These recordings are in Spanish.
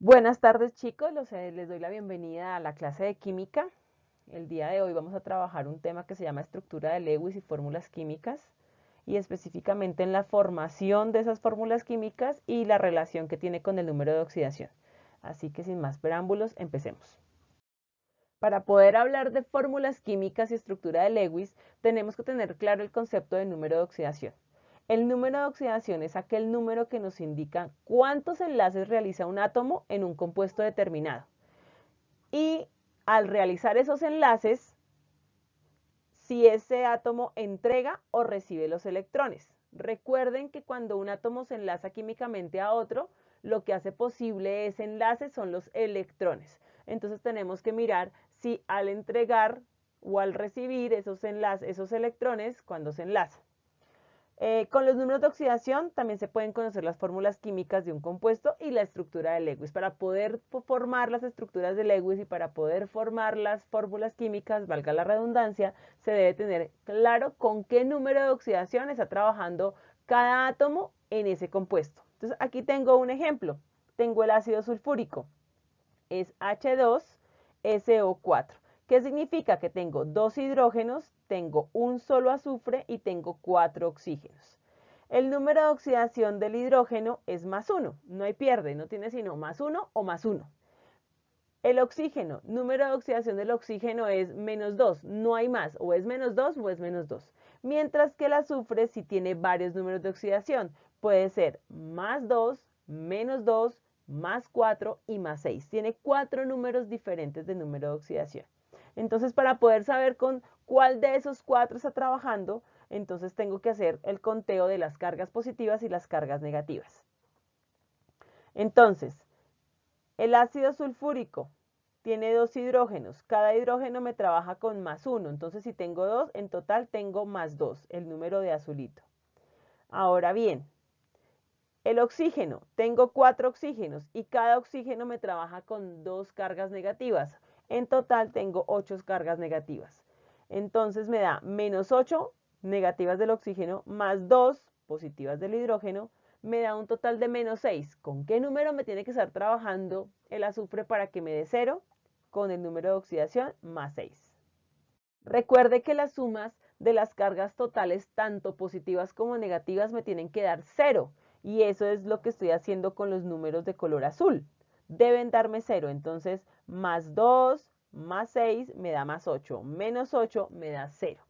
Buenas tardes chicos, les doy la bienvenida a la clase de química. El día de hoy vamos a trabajar un tema que se llama estructura de Lewis y fórmulas químicas y específicamente en la formación de esas fórmulas químicas y la relación que tiene con el número de oxidación. Así que sin más preámbulos, empecemos. Para poder hablar de fórmulas químicas y estructura de Lewis, tenemos que tener claro el concepto de número de oxidación. El número de oxidación es aquel número que nos indica cuántos enlaces realiza un átomo en un compuesto determinado. Y al realizar esos enlaces, si ese átomo entrega o recibe los electrones. Recuerden que cuando un átomo se enlaza químicamente a otro, lo que hace posible ese enlace son los electrones. Entonces tenemos que mirar si al entregar o al recibir esos electrones, cuando se enlazan. Con los números de oxidación también se pueden conocer las fórmulas químicas de un compuesto y la estructura de Lewis. Para poder formar las estructuras de Lewis y para poder formar las fórmulas químicas, valga la redundancia, se debe tener claro con qué número de oxidación está trabajando cada átomo en ese compuesto. Entonces aquí tengo un ejemplo. Tengo el ácido sulfúrico. Es H2SO4. ¿Qué significa? Que tengo dos hidrógenos, tengo un solo azufre y tengo 4 oxígenos. El número de oxidación del hidrógeno es +1, no hay pierde, no tiene sino +1 o +1. El oxígeno, número de oxidación del oxígeno es -2, no hay más, o es -2 o es -2. Mientras que el azufre sí tiene varios números de oxidación, puede ser +2, -2, +4 y +6. Tiene 4 números diferentes de número de oxidación. Entonces, para poder saber con cuál de esos 4 está trabajando, entonces tengo que hacer el conteo de las cargas positivas y las cargas negativas. Entonces, el ácido sulfúrico tiene 2 hidrógenos. Cada hidrógeno me trabaja con +1. Entonces, si tengo 2, en total tengo +2, el número de azulito. Ahora bien, el oxígeno, tengo 4 oxígenos y cada oxígeno me trabaja con 2 cargas negativas. En total tengo 8 cargas negativas. Entonces me da -8 negativas del oxígeno más 2 positivas del hidrógeno, me da un total de -6. ¿Con qué número me tiene que estar trabajando el azufre para que me dé 0? Con el número de oxidación +6. Recuerde que las sumas de las cargas totales, tanto positivas como negativas, me tienen que dar 0. Y eso es lo que estoy haciendo con los números de color azul. Deben darme 0. Entonces, +2, +6 me da +8. -8 me da 0.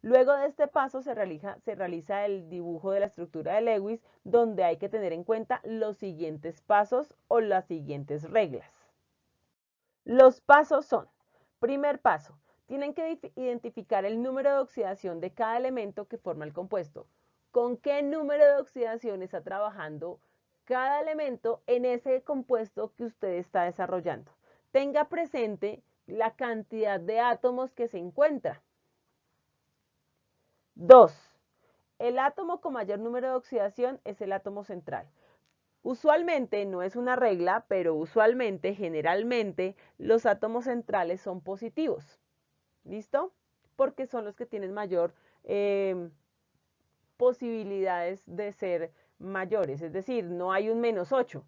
Luego de este paso se realiza el dibujo de la estructura de Lewis, donde hay que tener en cuenta los siguientes pasos o las siguientes reglas. Los pasos son: primer paso, tienen que identificar el número de oxidación de cada elemento que forma el compuesto. ¿Con qué número de oxidación está trabajando cada elemento en ese compuesto que usted está desarrollando? Tenga presente la cantidad de átomos que se encuentra. 2. El átomo con mayor número de oxidación es el átomo central. Usualmente, no es una regla, pero usualmente, generalmente, los átomos centrales son positivos. ¿Listo? Porque son los que tienen mayor posibilidades de ser mayores. Es decir, no hay un -8,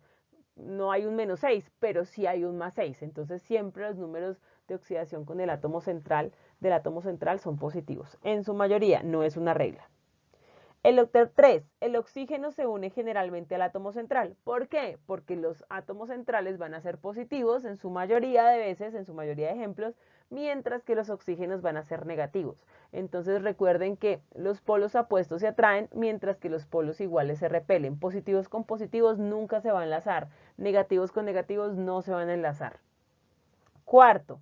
no hay un -6, pero sí hay un +6. Entonces, siempre los números de oxidación con el átomo central del átomo central son positivos. En su mayoría, no es una regla. El 3. El oxígeno se une generalmente al átomo central. ¿Por qué? Porque los átomos centrales van a ser positivos en su mayoría de veces, en su mayoría de ejemplos, mientras que los oxígenos van a ser negativos. Entonces recuerden que los polos opuestos se atraen, mientras que los polos iguales se repelen. Positivos con positivos nunca se van a enlazar. Negativos con negativos no se van a enlazar. Cuarto,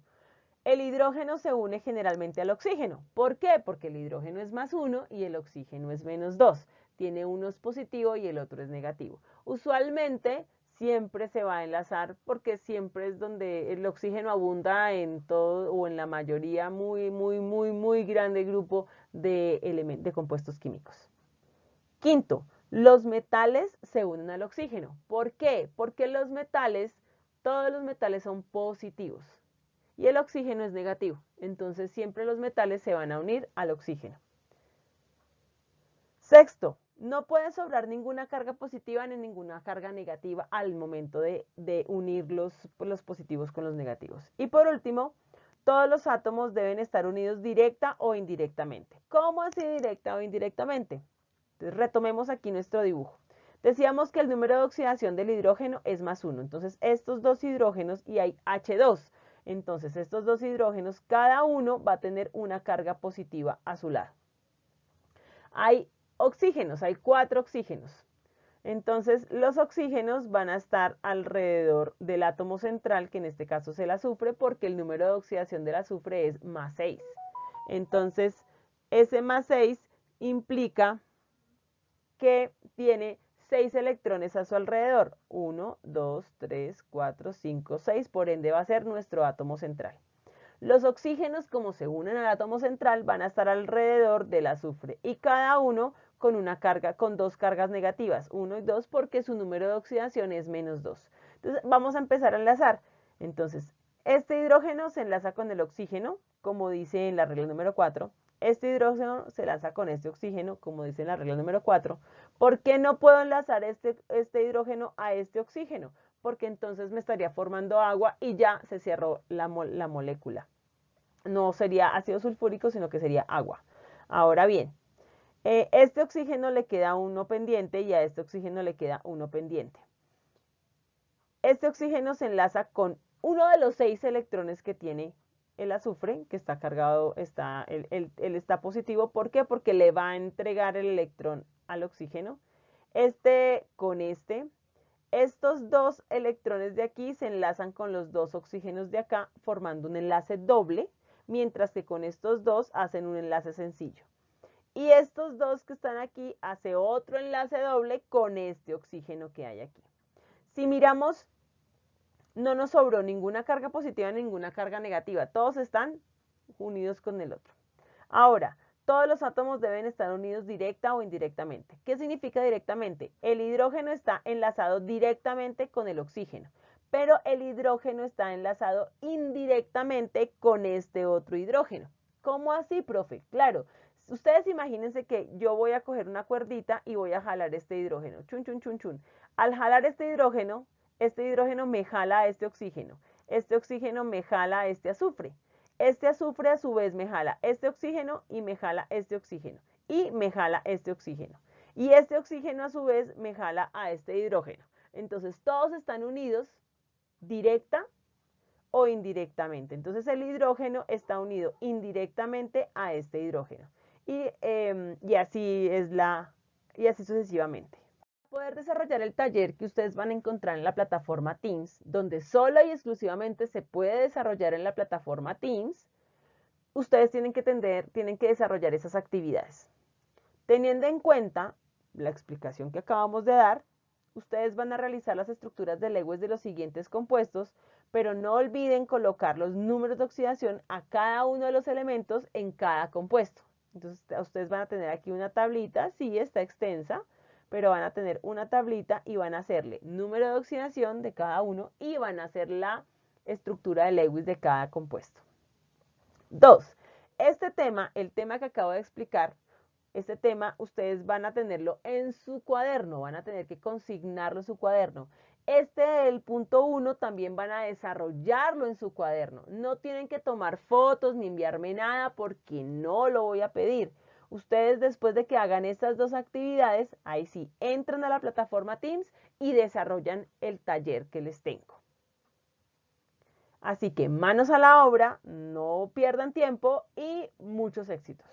el hidrógeno se une generalmente al oxígeno. ¿Por qué? Porque el hidrógeno es +1 y el oxígeno es -2. Tiene uno es positivo y el otro es negativo. Usualmente siempre se va a enlazar porque siempre es donde el oxígeno abunda en todo o en la mayoría muy grande grupo de compuestos químicos. Quinto, los metales se unen al oxígeno. ¿Por qué? Porque todos los metales son positivos y el oxígeno es negativo. Entonces siempre los metales se van a unir al oxígeno. Sexto, No puede sobrar ninguna carga positiva ni ninguna carga negativa al momento de unir los positivos con los negativos. Y por último, todos los átomos deben estar unidos directa o indirectamente. ¿Cómo así directa o indirectamente? Entonces retomemos aquí nuestro dibujo. Decíamos que el número de oxidación del hidrógeno es +1. Entonces estos dos hidrógenos y hay H2. Entonces estos dos hidrógenos, cada uno va a tener una carga positiva a su lado. Hay oxígenos, hay 4 oxígenos. Entonces los oxígenos van a estar alrededor del átomo central, que en este caso es el azufre, porque el número de oxidación del azufre es +6. Entonces ese +6 implica que tiene 6 electrones a su alrededor. 1, 2, 3, 4, 5, 6, por ende va a ser nuestro átomo central. Los oxígenos, como se unen al átomo central, van a estar alrededor del azufre y cada uno con una carga, con 2 cargas negativas, 1 y 2, porque su número de oxidación es -2. Entonces vamos a empezar a enlazar. Entonces, este hidrógeno se enlaza con el oxígeno, como dice en la regla número 4. Este hidrógeno se enlaza con este oxígeno, como dice en la regla número 4. ¿Por qué no puedo enlazar este hidrógeno a este oxígeno? Porque entonces me estaría formando agua y ya se cerró la molécula. No sería ácido sulfúrico, sino que sería agua. Ahora bien, este oxígeno le queda uno pendiente y a este oxígeno le queda uno pendiente. Este oxígeno se enlaza con uno de los 6 electrones que tiene el azufre, que está cargado, él está positivo. ¿Por qué? Porque le va a entregar el electrón al oxígeno. Con estos 2 electrones de aquí se enlazan con los 2 oxígenos de acá, formando un enlace doble, mientras que con estos 2 hacen un enlace sencillo. Y estos 2 que están aquí hace otro enlace doble con este oxígeno que hay aquí. Si miramos, no nos sobró ninguna carga positiva, ninguna carga negativa. Todos están unidos con el otro. Ahora, todos los átomos deben estar unidos directa o indirectamente. ¿Qué significa directamente? El hidrógeno está enlazado directamente con el oxígeno, pero el hidrógeno está enlazado indirectamente con este otro hidrógeno. ¿Cómo así, profe? Claro, ustedes imagínense que yo voy a coger una cuerdita y voy a jalar este hidrógeno. Chun, chun, chun, chun. Al jalar este hidrógeno me jala a este oxígeno me jala a este azufre. Este azufre a su vez me jala este oxígeno y me jala este oxígeno y me jala este oxígeno. Y este oxígeno a su vez me jala a este hidrógeno. Entonces todos están unidos directa o indirectamente. Entonces el hidrógeno está unido indirectamente a este hidrógeno. Y así sucesivamente. Para poder desarrollar el taller que ustedes van a encontrar en la plataforma Teams, donde solo y exclusivamente se puede desarrollar en la plataforma Teams, ustedes tienen que desarrollar esas actividades. Teniendo en cuenta la explicación que acabamos de dar, ustedes van a realizar las estructuras de Lewis de los siguientes compuestos, pero no olviden colocar los números de oxidación a cada uno de los elementos en cada compuesto. Entonces, ustedes van a tener aquí una tablita, sí, está extensa, pero van a tener una tablita y van a hacerle número de oxidación de cada uno y van a hacer la estructura de Lewis de cada compuesto. 2. El tema que acabo de explicar, este tema ustedes van a tenerlo en su cuaderno, van a tener que consignarlo en su cuaderno. El punto 1 también van a desarrollarlo en su cuaderno. No tienen que tomar fotos ni enviarme nada porque no lo voy a pedir. Ustedes después de que hagan estas 2 actividades, ahí sí, entran a la plataforma Teams y desarrollan el taller que les tengo. Así que manos a la obra, no pierdan tiempo y muchos éxitos.